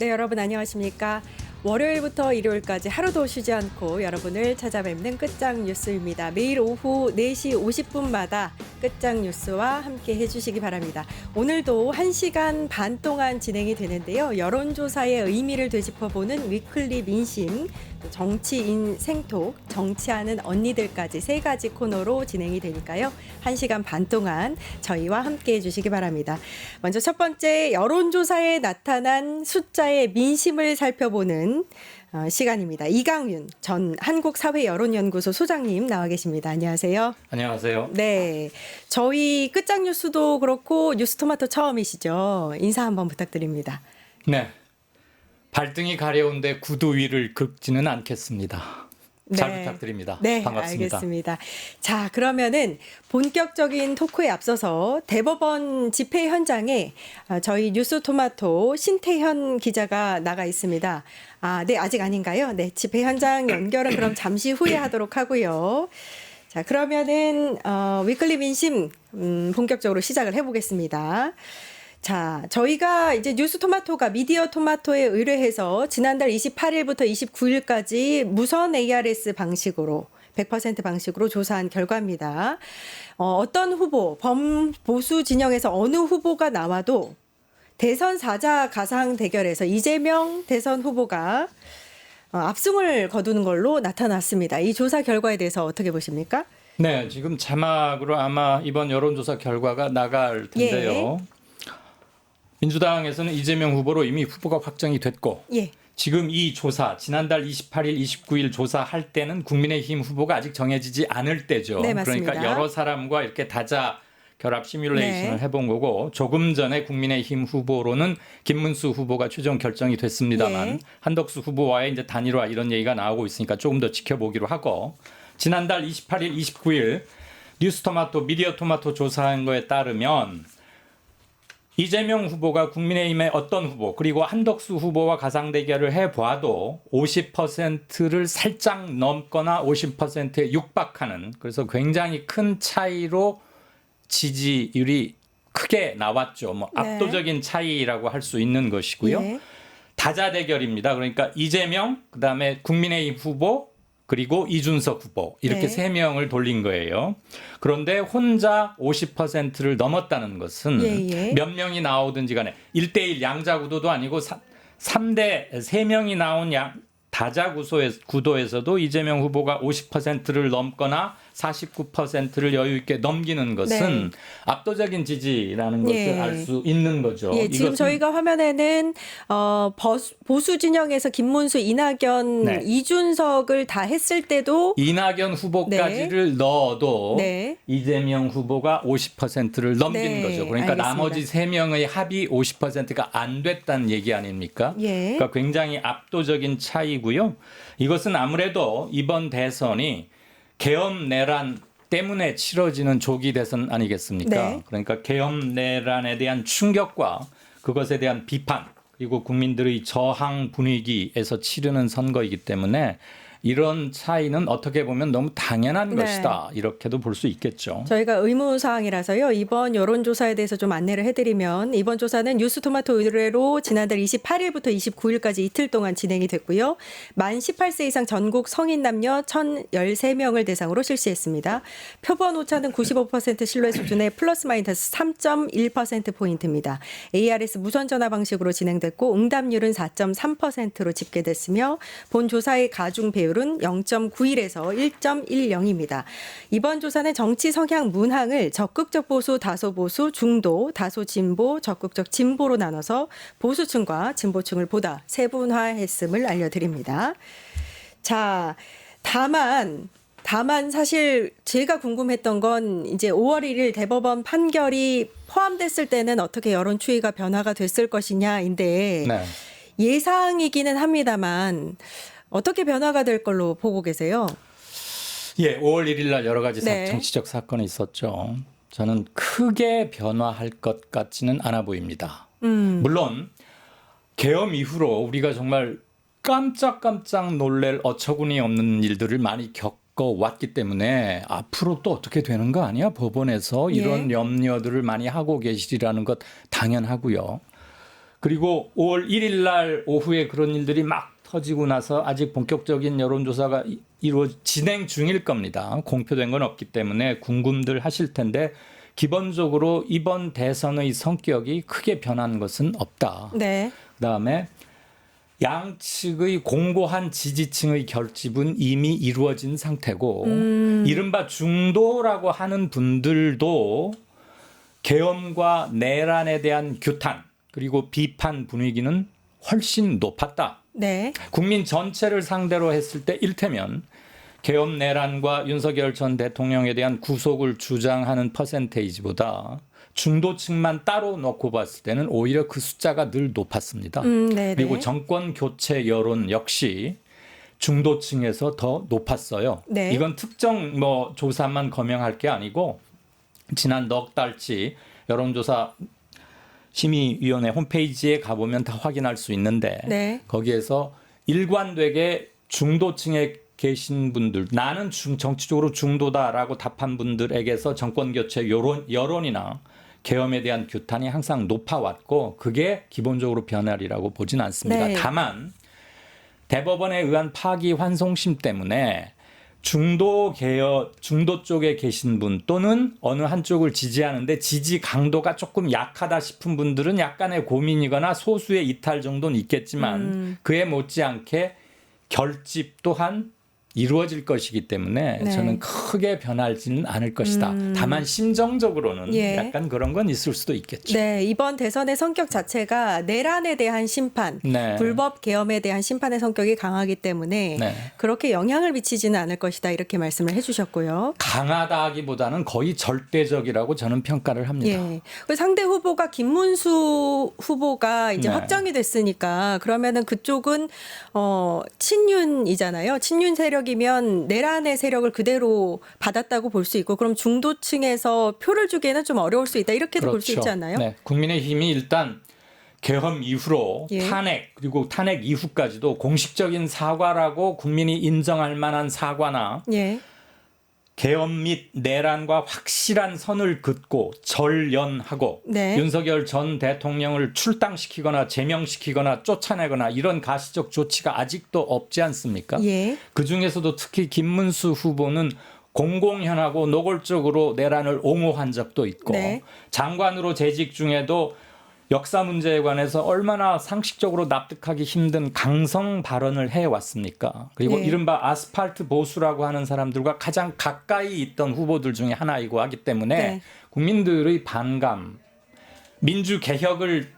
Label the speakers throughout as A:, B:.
A: 네, 여러분 안녕하십니까? 월요일부터 일요일까지 하루도 쉬지 않고 여러분을 찾아뵙는 끝장 뉴스입니다. 매일 오후 4시 50분마다 끝장 뉴스와 함께 해주시기 바랍니다. 오늘도 1시간 반 동안 진행이 되는데요. 여론조사의 의미를 되짚어보는 위클리 민심, 정치인 생톡, 정치하는 언니들까지 3가지 코너로 진행이 되니까요. 1시간 반 동안 저희와 함께 해주시기 바랍니다. 먼저 첫 번째, 여론조사에 나타난 숫자의 민심을 살펴보는 시간입니다. 이강윤 전 한국사회여론연구소 소장님 나와 계십니다. 안녕하세요.
B: 안녕하세요.
A: 네, 저희 끝장 뉴스도 그렇고 뉴스토마토 처음이시죠? 인사 한번 부탁드립니다.
B: 네, 발등이 가려운데 구두 위를 긁지는 않겠습니다. 잘 부탁드립니다.
A: 네,
B: 반갑습니다.
A: 알겠습니다. 자, 그러면은 본격적인 토크에 앞서서 대법원 집회 현장에 저희 뉴스토마토 신태현 기자가 나가 있습니다. 네, 아직 아닌가요? 네, 집회 현장 연결은 그럼 잠시 후에 하도록 하고요. 자, 그러면은 위클리 민심 본격적으로 시작을 해보겠습니다. 자, 저희가 이제 뉴스토마토가 미디어 토마토에 의뢰해서 지난달 28일부터 29일까지 무선 ARS 방식으로 100% 방식으로 조사한 결과입니다. 어떤 후보, 범보수 진영에서 어느 후보가 나와도 대선 4자 가상 대결에서 이재명 대선 후보가 압승을 거두는 걸로 나타났습니다. 이 조사 결과에 대해서 어떻게 보십니까?
B: 네, 지금 자막으로 아마 이번 여론조사 결과가 나갈 텐데요.
A: 예.
B: 민주당에서는 이재명 후보로 이미 후보가 확정이 됐고
A: 예.
B: 지금 이 조사 지난달 28일, 29일 조사할 때는 국민의힘 후보가 아직 정해지지 않을 때죠.
A: 네, 맞습니다.
B: 그러니까 여러 사람과 이렇게 다자 결합 시뮬레이션을 해본 거고 조금 전에 국민의힘 후보로는 김문수 후보가 최종 결정이 됐습니다만
A: 예.
B: 한덕수 후보와의 이제 단일화 이런 얘기가 나오고 있으니까 조금 더 지켜보기로 하고 지난달 28일, 29일 뉴스토마토, 미디어 토마토 조사한 거에 따르면 이재명 후보가 국민의힘의 어떤 후보 그리고 한덕수 후보와 가상 대결을 해봐도 50%를 살짝 넘거나 50%에 육박하는 그래서 굉장히 큰 차이로 지지율이 크게 나왔죠. 뭐
A: 네.
B: 압도적인 차이라고 할 수 있는 것이고요.
A: 예.
B: 다자 대결입니다. 그러니까 이재명, 그다음에 국민의힘 후보 그리고 이준석 후보 이렇게
A: 네.
B: 3명을 돌린 거예요. 그런데 혼자 50%를 넘었다는 것은
A: 예.
B: 몇 명이 나오든지 간에 1대1 양자 구도도 아니고 3대 3명이 나온 다자 구도에서도 이재명 후보가 50%를 넘거나 49%를 여유 있게 넘기는 것은
A: 네.
B: 압도적인 지지라는 것을
A: 예.
B: 알 수 있는 거죠.
A: 예, 지금
B: 이것은
A: 저희가 화면에는 보수 진영에서 김문수, 이낙연,
B: 네.
A: 이준석을 다 했을 때도
B: 이낙연 후보까지를 넣어도
A: 네.
B: 이재명 후보가 50%를 넘긴
A: 네,
B: 거죠. 그러니까
A: 알겠습니다.
B: 나머지 3명의 합이 50%가 안 됐다는 얘기 아닙니까?
A: 예.
B: 그러니까 굉장히 압도적인 차이고요. 이것은 아무래도 이번 대선이 계엄 내란 때문에 치러지는 조기 대선 아니겠습니까?
A: 네.
B: 그러니까 계엄 내란에 대한 충격과 그것에 대한 비판 그리고 국민들의 저항 분위기에서 치르는 선거이기 때문에 이런 차이는 어떻게 보면 너무 당연한
A: 네.
B: 것이다. 이렇게도 볼 수 있겠죠.
A: 저희가 의무사항이라서요. 이번 여론조사에 대해서 좀 안내를 해드리면 이번 조사는 뉴스토마토 의뢰로 지난달 28일부터 29일까지 이틀 동안 진행이 됐고요. 만 18세 이상 전국 성인 남녀 1,013명을 대상으로 실시했습니다. 표본 오차는 95% 신뢰 수준의 플러스 마이너스 3.1%포인트입니다. ARS 무선 전화 방식으로 진행됐고 응답률은 4.3%로 집계됐으며 본 조사의 가중 배율 은 0.91에서 1.10입니다. 이번 조사는 정치 성향 문항을 적극적 보수, 다소 보수, 중도, 다소 진보, 적극적 진보로 나눠서 보수층과 진보층을 보다 세분화했음을 알려드립니다. 자, 다만 사실 제가 궁금했던 건 이제 5월 1일 대법원 판결이 포함됐을 때는 어떻게 여론 추이가 변화가 됐을 것이냐인데
B: 네.
A: 예상이기는 합니다만 어떻게 변화가 될 걸로 보고 계세요?
B: 예, 5월 1일 날 여러 가지
A: 네.
B: 정치적 사건이 있었죠. 저는 크게 변화할 것 같지는 않아 보입니다. 물론 계엄 이후로 우리가 정말 깜짝깜짝 놀랄 어처구니 없는 일들을 많이 겪어왔기 때문에 앞으로 또 어떻게 되는 거 아니야? 법원에서 이런 염려들을 많이 하고 계시리라는 것 당연하고요. 그리고 5월 1일 날 오후에 그런 일들이 막 터지고 나서 아직 본격적인 여론조사가 진행 중일 겁니다. 공표된 건 없기 때문에 궁금들 하실 텐데 기본적으로 이번 대선의 성격이 크게 변한 것은 없다.
A: 네.
B: 그다음에 양측의 공고한 지지층의 결집은 이미 이루어진 상태고 이른바 중도라고 하는 분들도 계엄과 내란에 대한 규탄 그리고 비판 분위기는 훨씬 높았다.
A: 네.
B: 국민 전체를 상대로 했을 때 일테면 계엄 내란과 윤석열 전 대통령에 대한 구속을 주장하는 퍼센테이지보다 중도층만 따로 놓고 봤을 때는 오히려 그 숫자가 늘 높았습니다.
A: 네네.
B: 그리고 정권 교체 여론 역시 중도층에서 더 높았어요.
A: 네.
B: 이건 특정 조사만 검증할 게 아니고 지난 넉 달치 여론조사 심의위원회 홈페이지에 가보면 다 확인할 수 있는데
A: 네.
B: 거기에서 일관되게 중도층에 계신 분들 나는 정치적으로 중도다라고 답한 분들에게서 정권교체 여론이나 계엄에 대한 규탄이 항상 높아왔고 그게 기본적으로 변화리라고 보진 않습니다.
A: 네.
B: 다만 대법원에 의한 파기환송심 때문에 중도 쪽에 계신 분 또는 어느 한쪽을 지지하는데 지지 강도가 조금 약하다 싶은 분들은 약간의 고민이거나 소수의 이탈 정도는 있겠지만 그에 못지않게 결집 또한 이루어질 것이기 때문에
A: 네.
B: 저는 크게 변하지는 않을 것이다. 다만 심정적으로는
A: 예.
B: 약간 그런 건 있을 수도 있겠죠.
A: 네, 이번 대선의 성격 자체가 내란에 대한 심판,
B: 네.
A: 불법 계엄에 대한 심판의 성격이 강하기 때문에
B: 네.
A: 그렇게 영향을 미치지는 않을 것이다 이렇게 말씀을 해주셨고요.
B: 강하다기보다는 거의 절대적이라고 저는 평가를 합니다.
A: 예. 그 상대 후보가 김문수 후보가 이제
B: 네.
A: 확정이 됐으니까 그러면은 그쪽은 친윤이잖아요. 친윤 세력이면 내란의 세력을 그대로 받았다고 볼 수 있고 그럼 중도층에서 표를 주기에는 좀 어려울 수 있다 이렇게도 볼 수 있지 않나요?
B: 네. 국민의힘이 일단 계엄 이후로
A: 예.
B: 탄핵 그리고 탄핵 이후까지도 공식적인 사과라고 국민이 인정할 만한 사과나
A: 예.
B: 계엄 및 내란과 확실한 선을 긋고 절연하고
A: 네.
B: 윤석열 전 대통령을 출당시키거나 제명시키거나 쫓아내거나 이런 가시적 조치가 아직도 없지 않습니까?
A: 예.
B: 그중에서도 특히 김문수 후보는 공공연하고 노골적으로 내란을 옹호한 적도 있고
A: 네.
B: 장관으로 재직 중에도 역사 문제에 관해서 얼마나 상식적으로 납득하기 힘든 강성 발언을 해왔습니까? 그리고
A: 네.
B: 이른바 아스팔트 보수라고 하는 사람들과 가장 가까이 있던 후보들 중에 하나이고 하기 때문에
A: 네.
B: 국민들의 반감, 민주개혁을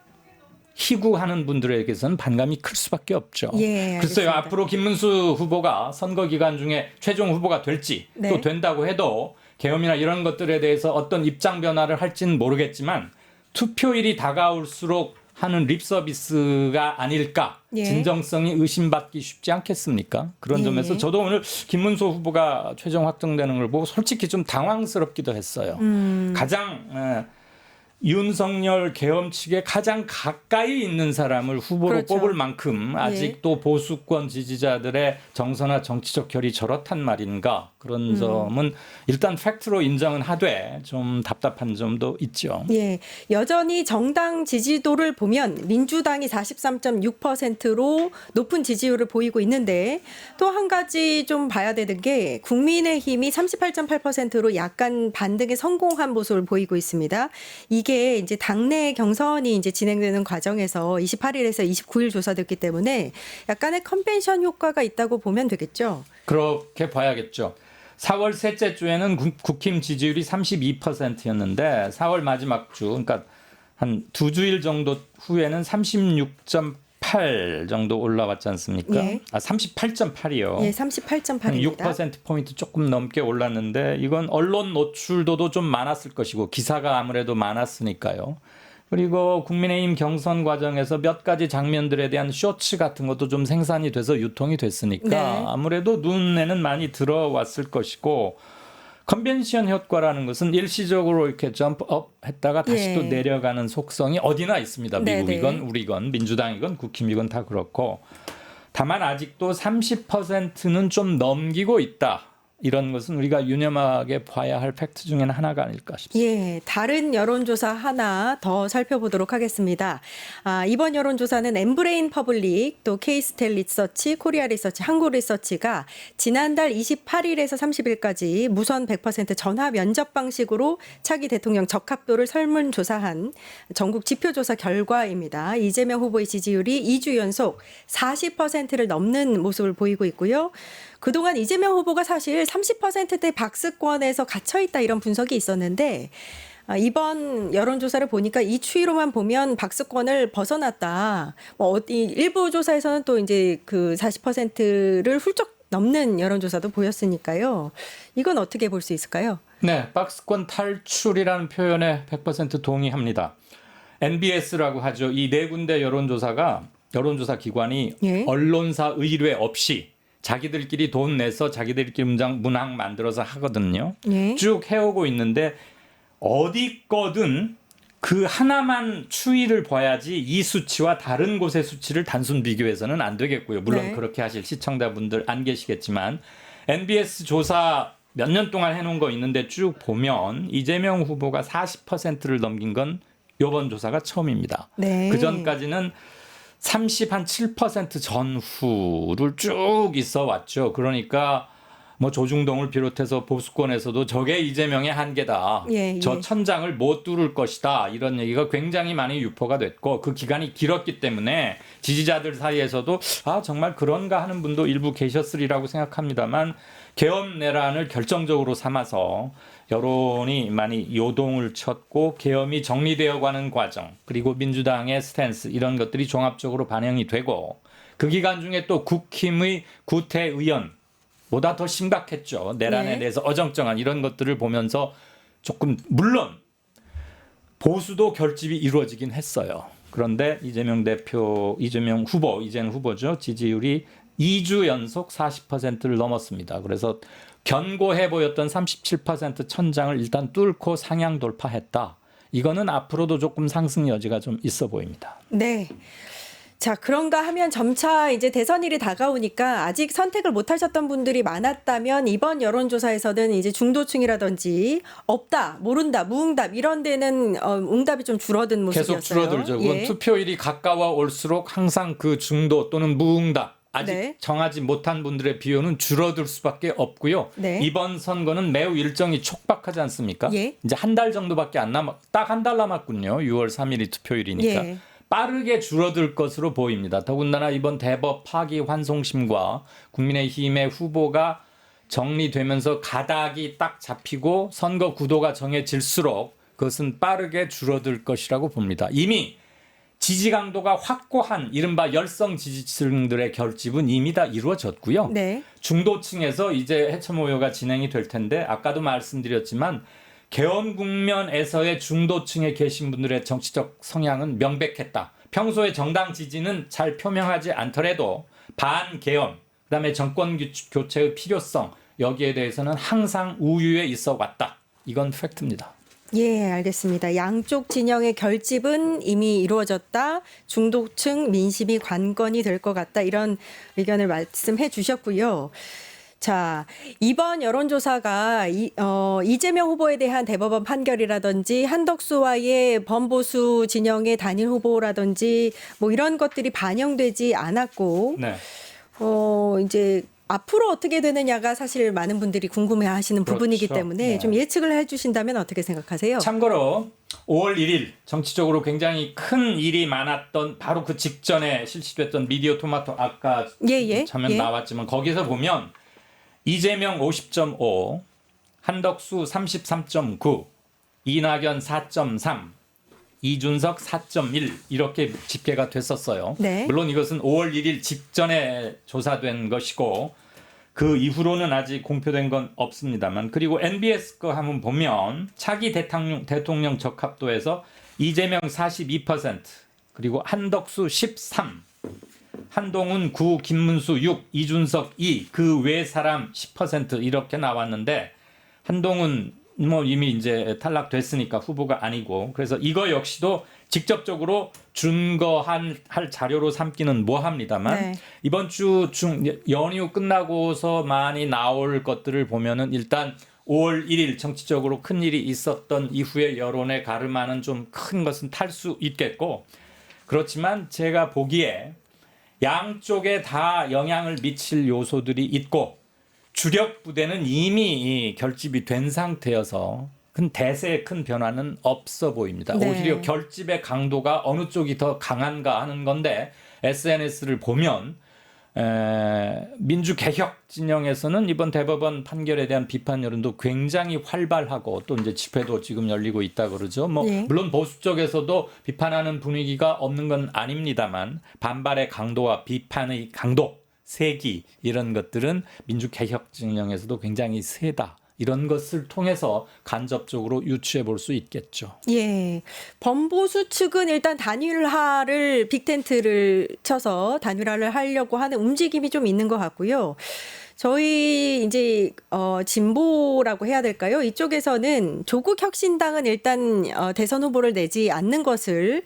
B: 희구하는 분들에게서는 반감이 클 수밖에 없죠.
A: 예,
B: 글쎄요,
A: 알겠습니다.
B: 앞으로 김문수 후보가 선거 기간 중에 최종 후보가 될지
A: 네.
B: 또 된다고 해도 계엄이나 이런 것들에 대해서 어떤 입장 변화를 할지는 모르겠지만 투표일이 다가올수록 하는 립서비스가 아닐까
A: 예. 진정성이
B: 진정성이 의심받기 쉽지 않겠습니까? 그런
A: 예.
B: 점에서 저도 오늘 김문수 후보가 최종 확정되는 걸 보고 솔직히 좀 당황스럽기도 했어요. 가장 윤석열 계엄 측에 가장 가까이 있는 사람을 후보로
A: 그렇죠.
B: 뽑을 만큼 아직도 보수권 지지자들의 정서나 정치적 결이 저렇단 말인가 그런 점은 일단 팩트로 인정은 하되 좀 답답한 점도 있죠.
A: 예, 여전히 정당 지지도를 보면 민주당이 43.6%로 높은 지지율을 보이고 있는데 또 한 가지 좀 봐야 되는 게 국민의힘이 38.8%로 약간 반등에 성공한 모습을 보이고 있습니다. 이게 이제 당내 경선이 이제 진행되는 과정에서 28일에서 29일 조사됐기 때문에 약간의 컨벤션 효과가 있다고 보면 되겠죠.
B: 그렇게 봐야겠죠. 4월 셋째 주에는 국힘 지지율이 32%였는데 4월 마지막 주, 그러니까 한 두 주일 정도 후에는 36.8 정도 올라왔지 않습니까?
A: 예.
B: 38.8이요.
A: 예, 38.8입니다.
B: 6%포인트 조금 넘게 올랐는데 이건 언론 노출도도 좀 많았을 것이고 기사가 아무래도 많았으니까요. 그리고 국민의힘 경선 과정에서 몇 가지 장면들에 대한 쇼츠 같은 것도 좀 생산이 돼서 유통이 됐으니까
A: 네.
B: 아무래도 눈에는 많이 들어왔을 것이고 컨벤션 효과라는 것은 일시적으로 이렇게 점프업 했다가 다시
A: 예.
B: 또 내려가는 속성이 어디나 있습니다. 미국이건
A: 네네.
B: 우리건 민주당이건 국힘이건 다 그렇고 다만 아직도 30%는 좀 넘기고 있다. 이런 것은 우리가 유념하게 봐야 할 팩트 중에는 하나가 아닐까 싶습니다.
A: 예, 다른 여론조사 하나 더 살펴보도록 하겠습니다. 이번 여론조사는 엠브레인 퍼블릭, 또 케이스텔 리서치, 코리아 리서치, 한국 리서치가 지난달 28일에서 30일까지 무선 100% 전화 면접 방식으로 차기 대통령 적합도를 설문조사한 전국 지표조사 결과입니다. 이재명 후보의 지지율이 2주 연속 40%를 넘는 모습을 보이고 있고요. 그동안 이재명 후보가 사실 30%대 박스권에서 갇혀있다 이런 분석이 있었는데 이번 여론조사를 보니까 이 추이로만 보면 박스권을 벗어났다. 일부 조사에서는 또 이제 그 40%를 훌쩍 넘는 여론조사도 보였으니까요. 이건 어떻게 볼 수 있을까요?
B: 네, 박스권 탈출이라는 표현에 100% 동의합니다. NBS라고 하죠. 이 네 군데 여론조사 기관이
A: 예.
B: 언론사 의뢰 없이 자기들끼리 돈 내서 자기들끼리 문항 만들어서 하거든요.
A: 예.
B: 쭉 해오고 있는데 어디 거든 그 하나만 추이를 봐야지 이 수치와 다른 곳의 수치를 단순 비교해서는 안 되겠고요. 물론
A: 네.
B: 그렇게 하실 시청자분들 안 계시겠지만 NBS 조사 몇 년 동안 해놓은 거 있는데 쭉 보면 이재명 후보가 40%를 넘긴 건 이번 조사가 처음입니다.
A: 네.
B: 그 전까지는 37% 전후를 쭉 있어 왔죠. 그러니까 뭐 조중동을 비롯해서 보수권에서도 저게 이재명의 한계다.
A: 예,
B: 저
A: 예.
B: 천장을 못 뚫을 것이다. 이런 얘기가 굉장히 많이 유포가 됐고 그 기간이 길었기 때문에 지지자들 사이에서도 정말 그런가 하는 분도 일부 계셨으리라고 생각합니다만 계엄 내란을 결정적으로 삼아서 여론이 많이 요동을 쳤고 계엄이 정리되어 가는 과정 그리고 민주당의 스탠스 이런 것들이 종합적으로 반영이 되고 그 기간 중에 또 국힘의 구태의원 보다 더 심각했죠. 내란에
A: 네.
B: 대해서 어정쩡한 이런 것들을 보면서 조금 물론 보수도 결집이 이루어지긴 했어요. 그런데 이재명 후보, 이제는 후보죠. 지지율이 2주 연속 40%를 넘었습니다. 그래서 견고해 보였던 37% 천장을 일단 뚫고 상향 돌파했다. 이거는 앞으로도 조금 상승 여지가 좀 있어 보입니다.
A: 네. 자, 그런가 하면 점차 이제 대선일이 다가오니까 아직 선택을 못 하셨던 분들이 많았다면 이번 여론조사에서는 이제 중도층이라든지 없다, 모른다, 무응답 이런 데는 응답이 좀 줄어든 모습이었어요.
B: 계속 줄어들죠. 그건
A: 예.
B: 투표일이 가까워 올수록 항상 그 중도 또는 무응답 아직
A: 네.
B: 정하지 못한 분들의 비율은 줄어들 수밖에 없고요.
A: 네.
B: 이번 선거는 매우 일정이 촉박하지 않습니까?
A: 예.
B: 이제 한 달 정도밖에 딱 한 달 남았군요. 6월 3일이 투표일이니까.
A: 예.
B: 빠르게 줄어들 것으로 보입니다. 더군다나 이번 대법 파기 환송심과 국민의힘의 후보가 정리되면서 가닥이 딱 잡히고 선거 구도가 정해질수록 그것은 빠르게 줄어들 것이라고 봅니다. 이미 지지 강도가 확고한 이른바 열성 지지층들의 결집은 이미 다 이루어졌고요.
A: 네.
B: 중도층에서 이제 해체 모여가 진행이 될 텐데 아까도 말씀드렸지만 계엄 국면에서의 중도층에 계신 분들의 정치적 성향은 명백했다. 평소에 정당 지지는 잘 표명하지 않더라도 반계엄, 그다음에 정권 교체의 필요성 여기에 대해서는 항상 우위에 있어 왔다. 이건 팩트입니다.
A: 예, 알겠습니다. 양쪽 진영의 결집은 이미 이루어졌다. 중도층 민심이 관건이 될 것 같다. 이런 의견을 말씀해 주셨고요. 자, 이번 여론조사가 이재명 후보에 대한 대법원 판결이라든지 한덕수와의 범보수 진영의 단일 후보라든지 뭐 이런 것들이 반영되지 않았고
B: 네.
A: 이제 앞으로 어떻게 되느냐가 사실 많은 분들이 궁금해하시는 부분이기
B: 그렇죠.
A: 때문에
B: 네.
A: 좀 예측을 해주신다면 어떻게 생각하세요?
B: 참고로 5월 1일 정치적으로 굉장히 큰 일이 많았던 바로 그 직전에 실시됐던 미디어 토마토 아까 화면 나왔지만 거기서 보면 이재명 50.5, 한덕수 33.9, 이낙연 4.3, 이준석 4.1 이렇게 집계가 됐었어요.
A: 네.
B: 물론 이것은 5월 1일 직전에 조사된 것이고 그 이후로는 아직 공표된 건 없습니다만 그리고 NBS 거 한번 보면 차기 대통령 적합도에서 이재명 42% 그리고 한덕수 13, 한동훈 9, 김문수 6, 이준석 2, 그 외 사람 10% 이렇게 나왔는데 한동훈 뭐 이미 이제 탈락됐으니까 후보가 아니고 그래서 이거 역시도 직접적으로 준거할 자료로 삼기는 뭐합니다만
A: 네.
B: 이번 주 연휴 끝나고서 많이 나올 것들을 보면은 일단 5월 1일 정치적으로 큰 일이 있었던 이후의 여론의 가르마는 좀 큰 것은 탈 수 있겠고 그렇지만 제가 보기에 양쪽에 다 영향을 미칠 요소들이 있고 주력 부대는 이미 결집이 된 상태여서 큰 대세의 큰 변화는 없어 보입니다.
A: 네.
B: 오히려 결집의 강도가 어느 쪽이 더 강한가 하는 건데 SNS를 보면 민주개혁 진영에서는 이번 대법원 판결에 대한 비판 여론도 굉장히 활발하고 또 이제 집회도 지금 열리고 있다 그러죠. 뭐
A: 네.
B: 물론 보수 쪽에서도 비판하는 분위기가 없는 건 아닙니다만 반발의 강도와 비판의 강도, 세기 이런 것들은 민주개혁 진영에서도 굉장히 세다. 이런 것을 통해서 간접적으로 유추해 볼 수 있겠죠.
A: 예. 범보수 측은 일단 단일화를 빅텐트를 쳐서 단일화를 하려고 하는 움직임이 좀 있는 것 같고요. 저희 이제 진보라고 해야 될까요? 이쪽에서는 조국 혁신당은 일단 대선 후보를 내지 않는 것을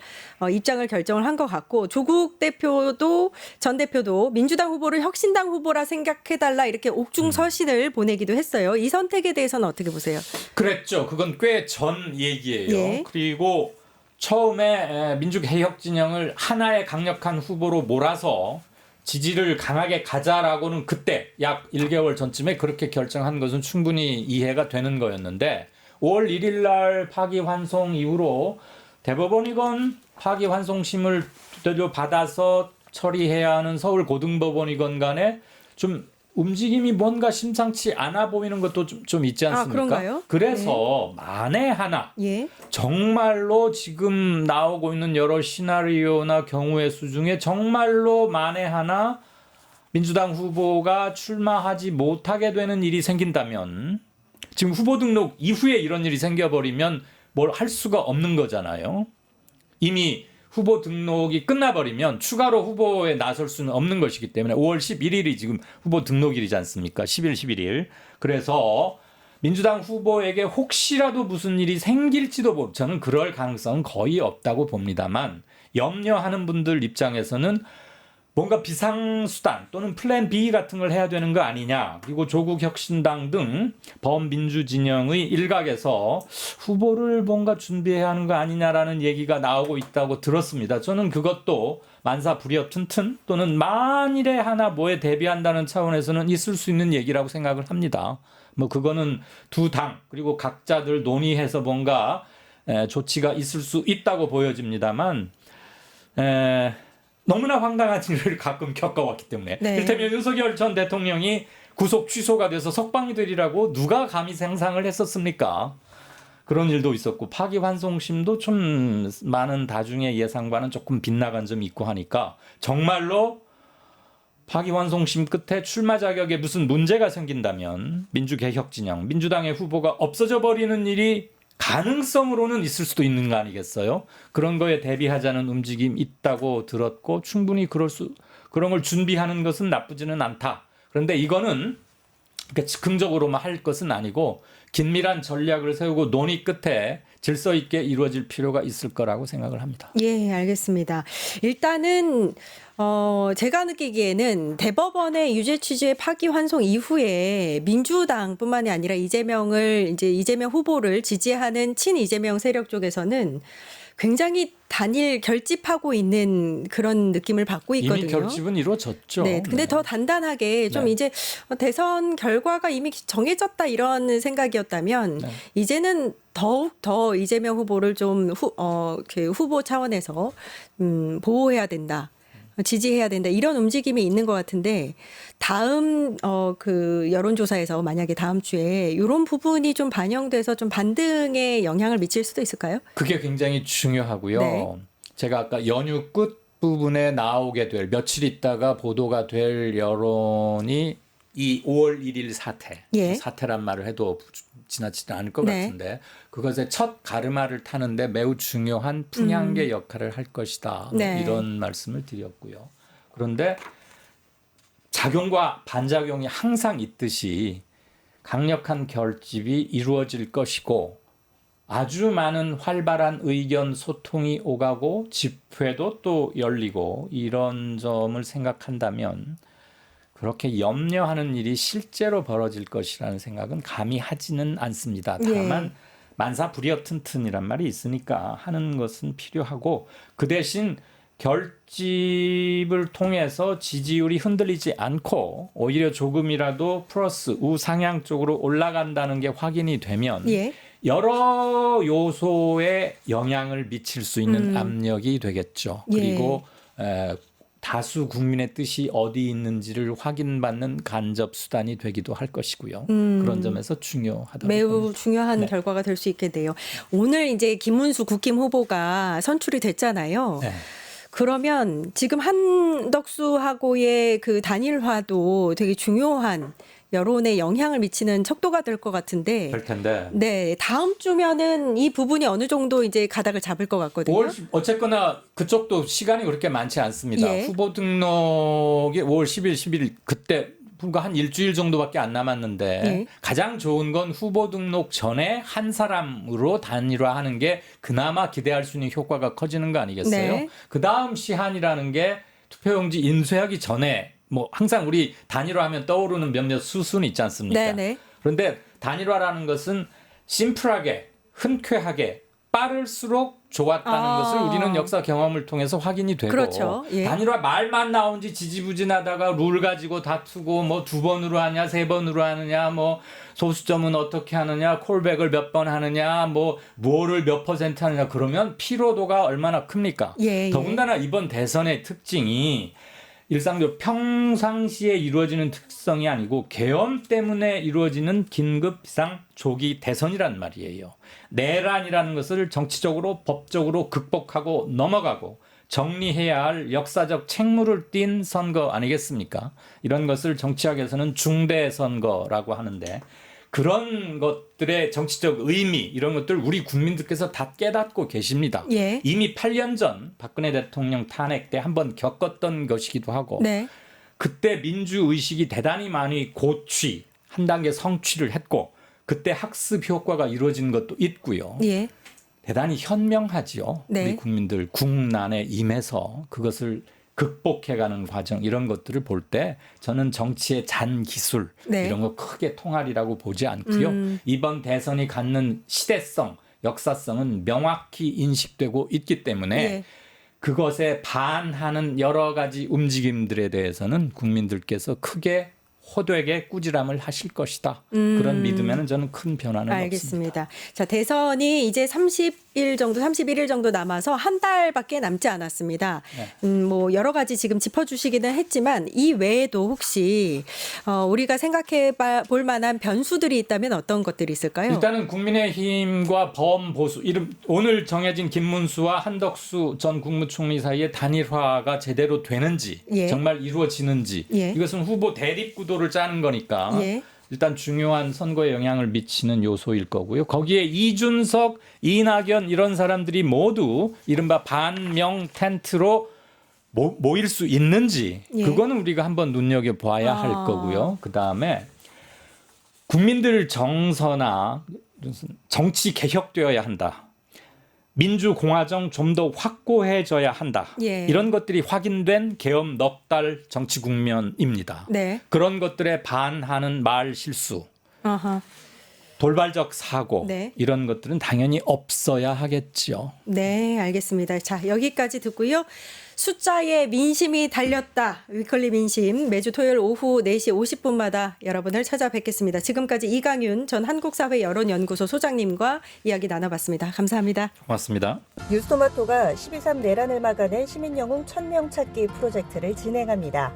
A: 입장을 결정을 한 것 같고 조국 대표도 전 대표도 민주당 후보를 혁신당 후보라 생각해달라 이렇게 옥중서신을 보내기도 했어요. 이 선택에 대해서는 어떻게 보세요?
B: 그랬죠. 그건 꽤 전 얘기예요.
A: 예.
B: 그리고 처음에 민주개혁 진영을 하나의 강력한 후보로 몰아서 지지를 강하게 가자라고는 그때 약 1개월 전쯤에 그렇게 결정한 것은 충분히 이해가 되는 거였는데 5월 1일 날 파기환송 이후로 대법원이건 파기환송심을 받아서 처리해야 하는 서울고등법원이건 간에 좀 움직임이 뭔가 심상치 않아 보이는 것도 좀 있지 않습니까?
A: 그런가요?
B: 그래서 만에 하나
A: 예.
B: 정말로 지금 나오고 있는 여러 시나리오나 경우의 수 중에 정말로 만에 하나 민주당 후보가 출마하지 못하게 되는 일이 생긴다면 지금 후보 등록 이후에 이런 일이 생겨버리면 뭘 할 수가 없는 거잖아요. 이미 후보 등록이 끝나버리면 추가로 후보에 나설 수는 없는 것이기 때문에 5월 11일이 지금 후보 등록일이지 않습니까? 10일, 11일. 그래서 민주당 후보에게 혹시라도 무슨 일이 생길지도 모르고 저는 그럴 가능성은 거의 없다고 봅니다만 염려하는 분들 입장에서는 뭔가 비상수단 또는 플랜 B 같은 걸 해야 되는 거 아니냐. 그리고 조국 혁신당 등 범민주 진영의 일각에서 후보를 뭔가 준비해야 하는 거 아니냐라는 얘기가 나오고 있다고 들었습니다. 저는 그것도 만사부려 튼튼 또는 만일에 하나 뭐에 대비한다는 차원에서는 있을 수 있는 얘기라고 생각을 합니다. 뭐 그거는 두 당 그리고 각자들 논의해서 뭔가 조치가 있을 수 있다고 보여집니다만 너무나 황당한 일을 가끔 겪어왔기 때문에
A: 네.
B: 이를테면 윤석열 전 대통령이 구속 취소가 돼서 석방이 되리라고 누가 감히 상상을 했었습니까? 그런 일도 있었고 파기환송심도 좀 많은 다중의 예상과는 조금 빗나간 점이 있고 하니까 정말로 파기환송심 끝에 출마 자격에 무슨 문제가 생긴다면 민주개혁 진영, 민주당의 후보가 없어져 버리는 일이 가능성으로는 있을 수도 있는 거 아니겠어요? 그런 거에 대비하자는 움직임이 있다고 들었고 충분히 그런 걸 준비하는 것은 나쁘지는 않다. 그런데 이거는 즉흥적으로만 할 것은 아니고 긴밀한 전략을 세우고 논의 끝에 질서 있게 이루어질 필요가 있을 거라고 생각을 합니다.
A: 예, 알겠습니다. 일단은 제가 느끼기에는 대법원의 유죄 취지의 파기환송 이후에 민주당뿐만이 아니라 이재명 후보를 지지하는 친 이재명 세력 쪽에서는 굉장히 단일 결집하고 있는 그런 느낌을 받고 있거든요.
B: 이미 결집은 이루어졌죠.
A: 네, 근데 더 단단하게 좀
B: 네.
A: 이제 대선 결과가 이미 정해졌다 이런 생각이었다면
B: 네.
A: 이제는 더욱 더 이재명 후보를 좀 후보 차원에서 보호해야 된다. 지지해야 된다 이런 움직임이 있는 것 같은데 다음 그 여론조사에서 만약에 다음 주에 이런 부분이 좀 반영돼서 좀 반등에 영향을 미칠 수도 있을까요?
B: 그게 굉장히 중요하고요.
A: 네.
B: 제가 아까 연휴 끝 부분에 나오게 될 며칠 있다가 보도가 될 여론이 이 5월 1일 사태,
A: 예.
B: 사태란 말을 해도 지나치지 않을 것
A: 네.
B: 같은데 그것의 첫 가르마를 타는데 매우 중요한 풍향계 역할을 할 것이다.
A: 네.
B: 이런 말씀을 드렸고요. 그런데 작용과 반작용이 항상 있듯이 강력한 결집이 이루어질 것이고 아주 많은 활발한 의견 소통이 오가고 집회도 또 열리고 이런 점을 생각한다면 그렇게 염려하는 일이 실제로 벌어질 것이라는 생각은 감히 하지는 않습니다. 다만 만사불이어튼튼이란 말이 있으니까 하는 것은 필요하고 그 대신 결집을 통해서 지지율이 흔들리지 않고 오히려 조금이라도 플러스 우상향 쪽으로 올라간다는 게 확인이 되면 여러 요소에 영향을 미칠 수 있는 압력이 되겠죠. 그리고 다수 국민의 뜻이 어디 있는지를 확인받는 간접 수단이 되기도 할 것이고요. 그런 점에서 중요하다고
A: 매우
B: 봅니다.
A: 중요한 결과가 될 수 있겠네요. 오늘 이제 김문수 국힘 후보가 선출이 됐잖아요. 그러면 지금 한덕수하고의 그 단일화도 되게 중요한 여론에 영향을 미치는 척도가 될 것 같은데.
B: 될 텐데.
A: 네, 다음 주면은 이 부분이 어느 정도 이제 가닥을 잡을 것 같거든요.
B: 어쨌거나 그쪽도 시간이 그렇게 많지 않습니다. 후보 등록이 5월 10일, 11일 그때 불과 한 일주일 정도밖에 안 남았는데 가장 좋은 건 후보 등록 전에 한 사람으로 단일화하는 게 그나마 기대할 수 있는 효과가 커지는 거 아니겠어요? 그 다음 시한이라는 게 투표용지 인쇄하기 전에 뭐 항상 우리 단일화하면 떠오르는 몇몇 수순이 있지 않습니까? 그런데 단일화라는 것은 심플하게 흔쾌하게 빠를수록 좋았다는 것을 우리는 역사 경험을 통해서 확인이 되고 단일화 말만 나온지 지지부진하다가 룰 가지고 다투고 뭐 2번으로 하냐 3번으로 하느냐 뭐 소수점은 어떻게 하느냐 콜백을 몇 번 하느냐 뭐를 몇 % 하느냐 그러면 피로도가 얼마나 큽니까? 더군다나 이번 대선의 특징이 일상적으로 평상시에 이루어지는 특성이 아니고 계엄 때문에 이루어지는 긴급 비상 조기 대선이란 말이에요. 내란이라는 것을 정치적으로 법적으로 극복하고 넘어가고 정리해야 할 역사적 책무를 띈 선거 아니겠습니까? 이런 것을 정치학에서는 중대 선거라고 하는데 그런 것들의 정치적 의미 이런 것들 우리 국민들께서 다 깨닫고 계십니다. 이미 8년 전 박근혜 대통령 탄핵 때 한번 겪었던 것이기도 하고 그때 민주의식이 대단히 많이 고취 한 단계 성취를 했고 그때 학습 효과가 이루어진 것도 있고요. 대단히 현명하지요. 우리 국민들 국난에 임해서 그것을 극복해가는 과정 이런 것들을 볼 때 저는 정치의 잔 기술 이런 거 크게 통할이라고 보지 않고요. 이번 대선이 갖는 시대성, 역사성은 명확히 인식되고 있기 때문에 그것에 반하는 여러 가지 움직임들에 대해서는 국민들께서 크게 호되게 꾸지람을 하실 것이다. 그런 믿음에는 저는 큰 변화는
A: 알겠습니다.
B: 없습니다.
A: 자, 대선이 이제 31일 정도 남아서 한 달밖에 남지 않았습니다. 뭐 여러 가지 지금 짚어주시기는 했지만 이 외에도 혹시 우리가 생각해 볼 만한 변수들이 있다면 어떤 것들이 있을까요?
B: 일단은 국민의힘과 범보수 오늘 정해진 김문수와 한덕수 전 국무총리 사이의 단일화가 제대로 되는지 정말 이루어지는지 이것은 후보 대립 구도를 짜는 거니까 일단 중요한 선거에 영향을 미치는 요소일 거고요. 거기에 이준석, 이낙연 이런 사람들이 모두 이른바 반명 텐트로 모일 수 있는지 그거는 우리가 한번 눈여겨봐야 할 거고요. 그다음에 국민들 정서나 정치 개혁되어야 한다. 민주공화정 좀 더 확고해져야 한다. 이런 것들이 확인된 계엄 넉 달 정치 국면입니다. 그런 것들에 반하는 말 실수, 돌발적 사고 이런 것들은 당연히 없어야 하겠지요.
A: 네, 알겠습니다. 자, 여기까지 듣고요. 숫자에 민심이 달렸다. 위클리 민심 매주 토요일 오후 4시 50분마다 여러분을 찾아뵙겠습니다. 지금까지 이강윤 전 한국사회여론연구소 소장님과 이야기 나눠봤습니다. 감사합니다.
B: 고맙습니다.
C: 뉴스토마토가 12.3 내란을 막아낸 시민영웅 1000명 찾기 프로젝트를 진행합니다.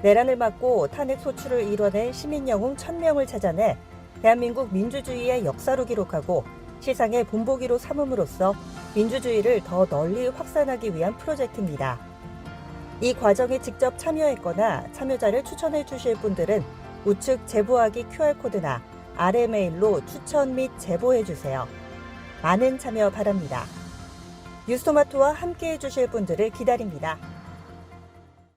C: 내란을 막고 탄핵 소추를 이뤄낸 시민영웅 1000명을 찾아내 대한민국 민주주의의 역사로 기록하고 시상의 본보기로 삼음으로써 민주주의를 더 널리 확산하기 위한 프로젝트입니다. 이 과정에 직접 참여했거나 참여자를 추천해 주실 분들은 우측 제보하기 QR코드나 RMA일로 추천 및 제보해 주세요. 많은 참여 바랍니다. 뉴스토마토와 함께해 주실 분들을 기다립니다.